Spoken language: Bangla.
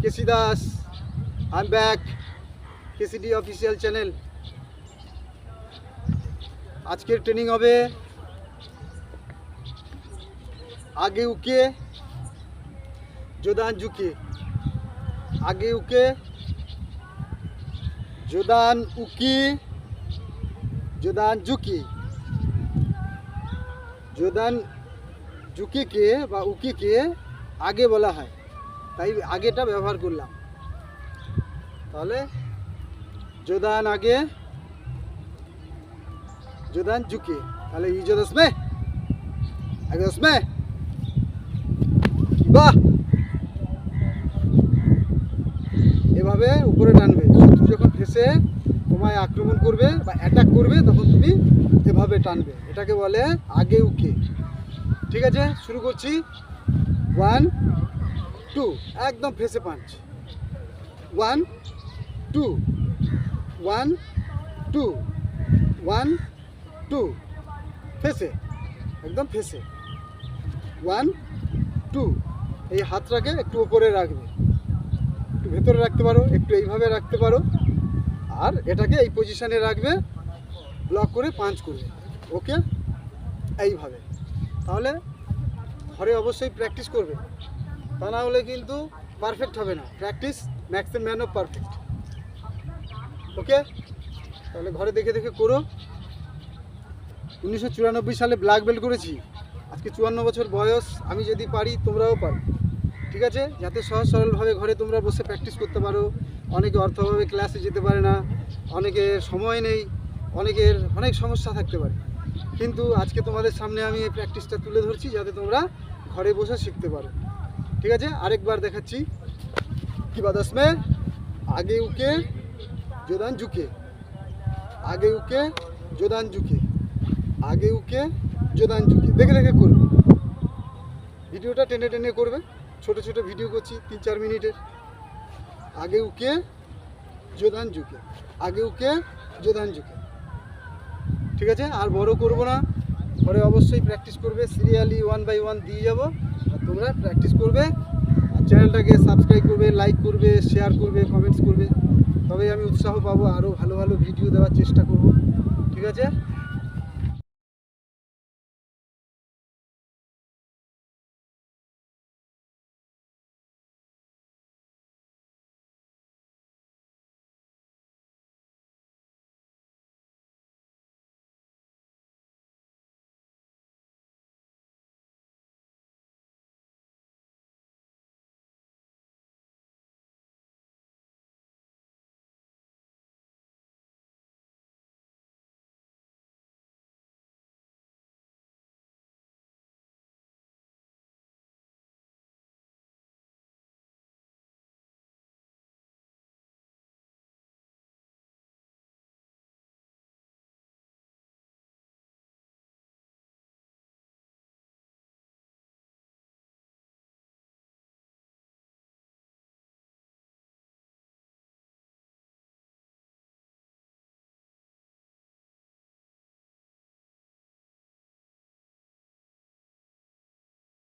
KC Das, I am back, KCD official channel. আজকের ট্রেনিং হবে আগে উকে জোদান জুকে, আগে উকে জোদান উকি জোদান জুকি। জোদান জুকিকে বা উকিকে আগে বলা হয়, তাই আগেটা ব্যবহার করলাম। তাহলে জোদান আগে জোদান জুকে, তাহলে ইজোদাস মে আগে দসমে বাহ, এভাবে উপরে টানবে। শত্রু যখন ফেসে তোমায় আক্রমণ করবে বা অ্যাটাক করবে তখন তুমি এভাবে টানবে, এটাকে বলে আগে উকে। ঠিক আছে, শুরু করছি। 1 2, একদম ফেসে পাঞ্চ। 1 2 1 2 1 2, ফেসে, একদম ফেসে। 1 2, এই হাতটাকে একটু উপরে রাখবে, একটু ভেতরে রাখতে পারো, একটু এইভাবে রাখতে পারো, আর এটাকে এই পজিশানে রাখবে, ব্লক করে পাঞ্চ করবে। ওকে, এইভাবে। তাহলে ঘরে অবশ্যই প্র্যাকটিস করবে, তা না হলে কিন্তু পারফেক্ট হবে না। Practice makes the man of perfect. Okay, তাহলে ঘরে দেখে দেখে করো। 1994 সালে ব্ল্যাক বেল্ট করেছি, আজকে 54 বছর বয়স। আমি যদি পারি তোমরাও পারো। ঠিক আছে, যাতে সহজ সরলভাবে ঘরে তোমরা বসে প্র্যাকটিস করতে পারো। অনেকে অর্থভাবে ক্লাসে যেতে পারে না, অনেকের সময় নেই, অনেকের অনেক সমস্যা থাকতে পারে, কিন্তু আজকে তোমাদের সামনে আমি এই প্র্যাকটিসটা তুলে ধরছি যাতে তোমরা ঘরে বসে শিখতে পারো। ঠিক আছে, আরেকবার দেখাচ্ছি। কি বাদাস মে আগে উকে জোদান জুকে, আগে উকে জোদান জুকে, আগে উকে জোদান জুকে। দেখে দেখে করবে, ভিডিওটা টেনে টেনে করবে। ছোট ছোট ভিডিও করছি 3-4 মিনিটের। আগে উকে জোদান জুকে, আগে উকে জোদান জুকে। ঠিক আছে, আর বড় করব না, পরে অবশ্যই প্র্যাকটিস করবে। সিরিয়ালি 1 বাই 1 দিয়ে যাব, আর তোমরা প্র্যাকটিস করবে। আর চ্যানেলটাকে সাবস্ক্রাইব করবে, লাইক করবে, শেয়ার করবে, কমেন্টস করবে, তবেই আমি উৎসাহ পাবো, আরও ভালো ভালো ভিডিও দেওয়ার চেষ্টা করব। ঠিক আছে।